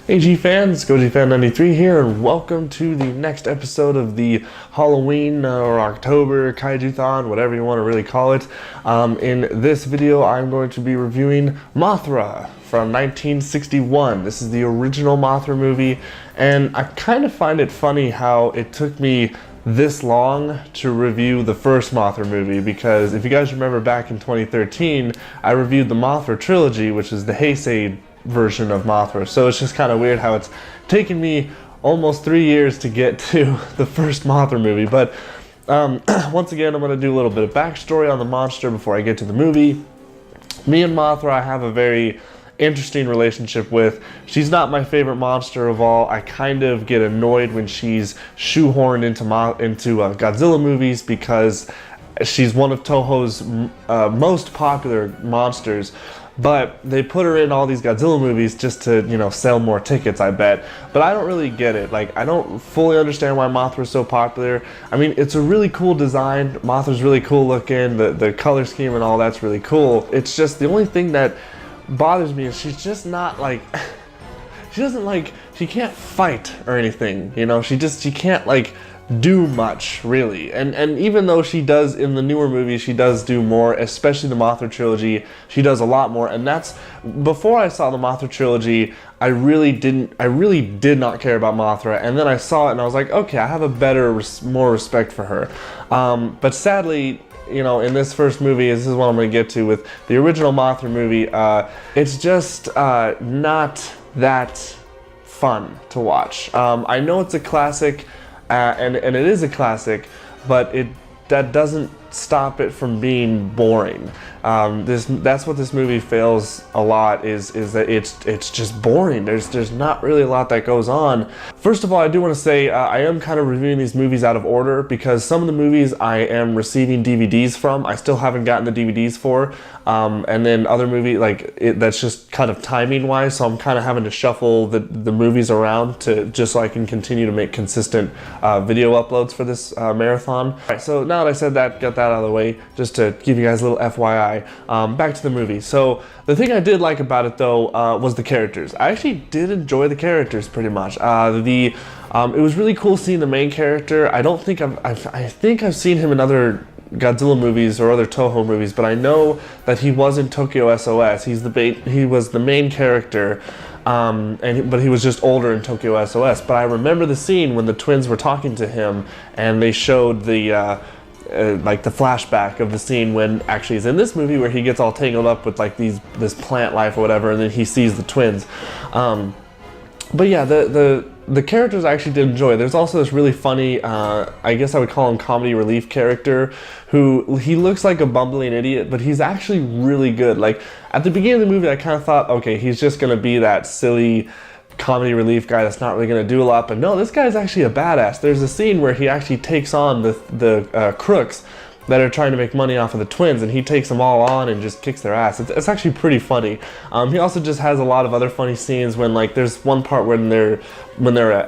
Hey G fans, GojiFan93 here, and welcome to the next episode of the Halloween or October Kaiju thon, whatever you want to really call it. In this video, I'm going to be reviewing Mothra from 1961. This is the original Mothra movie, and I kind of find it funny how it took me this long to review the first Mothra movie, because if you guys remember back in 2013, I reviewed the Mothra trilogy, which is the Heisei version of Mothra. So it's just kind of weird how it's taken me almost 3 years to get to the first Mothra movie. But once again, I'm going to do a little bit of backstory on the monster before I get to the movie. Me and Mothra, I have a very interesting relationship with. She's not my favorite monster of all. I kind of get annoyed when she's shoehorned into Godzilla movies, because she's one of Toho's most popular monsters. But they put her in all these Godzilla movies just to, you know, sell more tickets, I bet. But I don't really get it. Like, I don't fully understand why Mothra's so popular. I mean, it's a really cool design. Mothra's really cool looking. The color scheme and all that's really cool. It's just the only thing that bothers me is she's just not like... she can't fight or anything, you know? She can't, like, do much, really. And even though she does in the newer movies, she does do more, especially the Mothra trilogy. She does a lot more, and that's, before I saw the Mothra trilogy, I really did not care about Mothra, and then I saw it and I was like, okay, I have a more respect for her. But sadly, you know, in this first movie, this is what I'm going to get to with the original Mothra movie, it's just not that fun to watch. I know it's a classic, and it is a classic, but that doesn't stop it from being boring. That's what this movie fails a lot, is that it's just boring. There's not really a lot that goes on. First of all, I do want to say I am kind of reviewing these movies out of order, because some of the movies I am receiving DVDs from, I still haven't gotten the DVDs for, and then other movies, that's just kind of timing wise, so I'm kind of having to shuffle the movies around just so I can continue to make consistent video uploads for this marathon. Alright, so now that I said that, got that out of the way, just to give you guys a little FYI. Back to the movie. So the thing I did like about it, though, was the characters. I actually did enjoy the characters pretty much. It was really cool seeing the main character. I think I've seen him in other Godzilla movies or other Toho movies, but I know that he was in Tokyo SOS. He was the main character, but he was just older in Tokyo SOS. But I remember the scene when the twins were talking to him, and they showed the the flashback of the scene when actually he's in this movie, where he gets all tangled up with like this plant life or whatever, and then he sees the twins. But yeah, the characters I actually did enjoy. There's also this really funny, I guess I would call him comedy relief character, he looks like a bumbling idiot, but he's actually really good. Like, at the beginning of the movie, I kind of thought, okay, he's just gonna be that silly comedy relief guy that's not really going to do a lot, but no, this guy's actually a badass. There's a scene where he actually takes on the crooks that are trying to make money off of the twins, and he takes them all on and just kicks their ass. It's actually pretty funny. He also just has a lot of other funny scenes when, like, there's one part when they're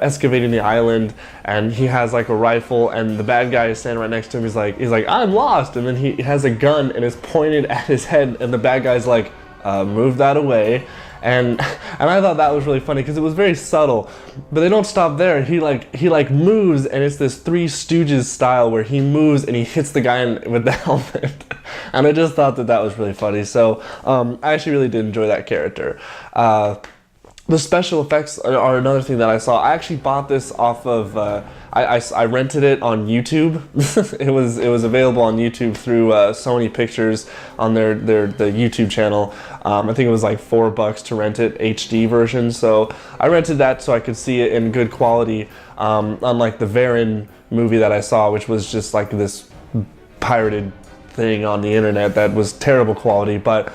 excavating the island, and he has like a rifle, and the bad guy is standing right next to him. He's like, I'm lost, and then he has a gun and is pointed at his head, and the bad guy's like, move that away. And I thought that was really funny, because it was very subtle, but they don't stop there. He moves, and it's this Three Stooges style where he moves and he hits the guy with the helmet. And I just thought that was really funny. So I actually really did enjoy that character. The special effects are another thing that I saw. I actually bought this off of, I rented it on YouTube. it was available on YouTube through Sony Pictures on the YouTube channel. I think it was like $4 to rent it, HD version. So I rented that so I could see it in good quality, unlike the Varan movie that I saw, which was just like this pirated thing on the internet that was terrible quality. But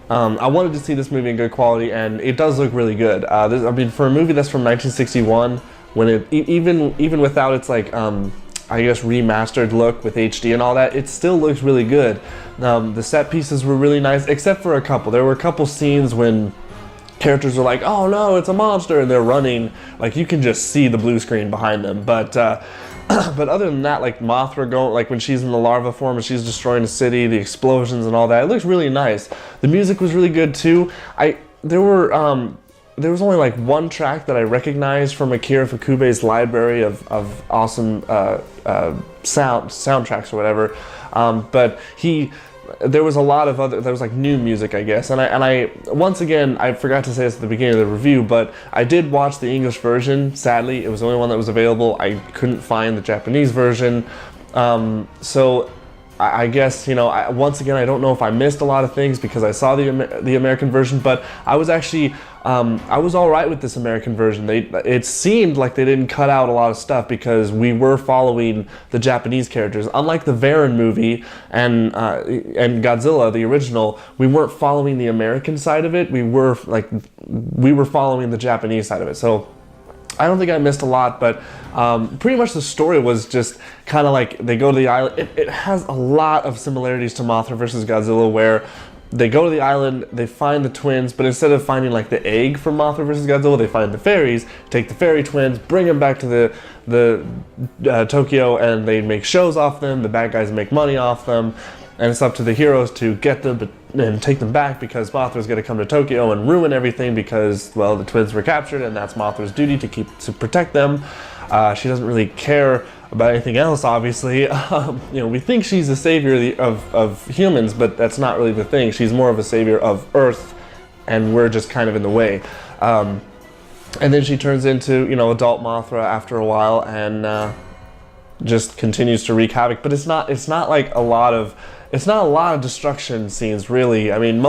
I wanted to see this movie in good quality, and it does look really good. I mean, for a movie that's from 1961, when it even without its like I guess remastered look with HD and all that, it still looks really good. The set pieces were really nice, except for a couple. There were a couple scenes when characters are like, oh no, it's a monster, and they're running. Like, you can just see the blue screen behind them. But other than that, like Mothra like when she's in the larva form and she's destroying the city, the explosions and all that, it looks really nice. The music was really good too. There were there was only like one track that I recognized from Akira Fukube's library of awesome soundtracks or whatever. But there was a lot of there was like new music, I guess. And I once again, I forgot to say this at the beginning of the review, but I did watch the English version. Sadly, it was the only one that was available. I couldn't find the Japanese version. So I guess, once again, I don't know if I missed a lot of things because I saw the American version, but I was actually, I was all right with this American version. It seemed like they didn't cut out a lot of stuff because we were following the Japanese characters. Unlike the Varan movie and Godzilla, the original, we weren't following the American side of it. We were following the Japanese side of it. So I don't think I missed a lot, but pretty much the story was just kind of like they go to the island. It has a lot of similarities to Mothra vs. Godzilla, where they go to the island, they find the twins, but instead of finding like the egg from Mothra vs. Godzilla, they find the fairies, take the fairy twins, bring them back to the Tokyo, and they make shows off them. The bad guys make money off them, and it's up to the heroes to get them and take them back because Mothra's going to come to Tokyo and ruin everything because, well, the twins were captured, and that's Mothra's duty to protect them. She doesn't really care about anything else, obviously. We think she's the savior of humans, but that's not really the thing. She's more of a savior of Earth, and we're just kind of in the way. And then she turns into, adult Mothra after a while, and just continues to wreak havoc. But it's not like a lot of destruction scenes, really. I mean,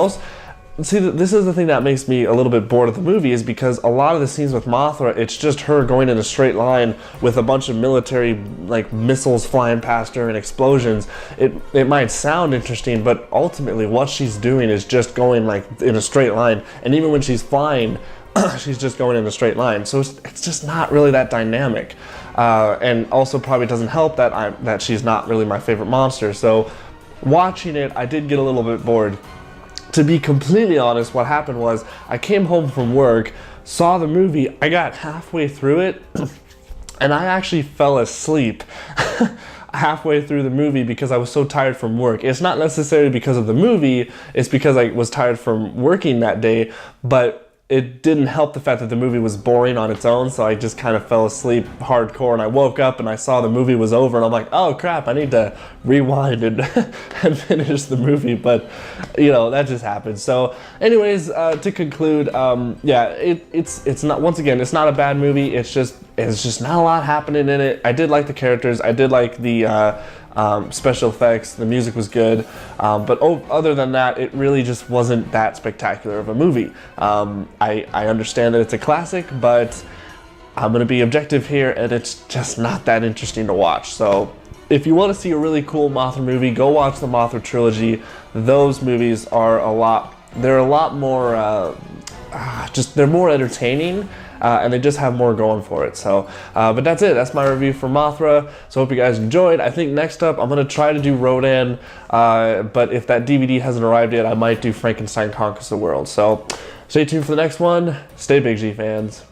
this is the thing that makes me a little bit bored of the movie, is because a lot of the scenes with Mothra, it's just her going in a straight line with a bunch of military like missiles flying past her and explosions. It might sound interesting, but ultimately what she's doing is just going like in a straight line, and even when she's flying, she's just going in a straight line. So it's just not really that dynamic, and also probably doesn't help that she's not really my favorite monster. So watching it, I did get a little bit bored. To be completely honest, what happened was I came home from work, saw the movie, I got halfway through it, and I actually fell asleep halfway through the movie because I was so tired from work. It's not necessarily because of the movie, it's because I was tired from working that day, but it didn't help the fact that the movie was boring on its own, so I just kind of fell asleep hardcore, and I woke up and I saw the movie was over, and I'm like, oh crap, I need to rewind and finish the movie, but that just happened. So anyways, to conclude, it's not, once again, it's not a bad movie, it's just not a lot happening in it. I did like the characters, I did like the special effects, the music was good, but other than that, it really just wasn't that spectacular of a movie. I understand that it's a classic, but I'm going to be objective here, and it's just not that interesting to watch. So if you want to see a really cool Mothra movie, go watch the Mothra trilogy. Those movies are they're a lot more, they're more entertaining. And they just have more going for it. So, but that's it. That's my review for Mothra. So hope you guys enjoyed. I think next up I'm going to try to do Rodan, but if that DVD hasn't arrived yet, I might do Frankenstein Conquers the World. So stay tuned for the next one. Stay big, G fans.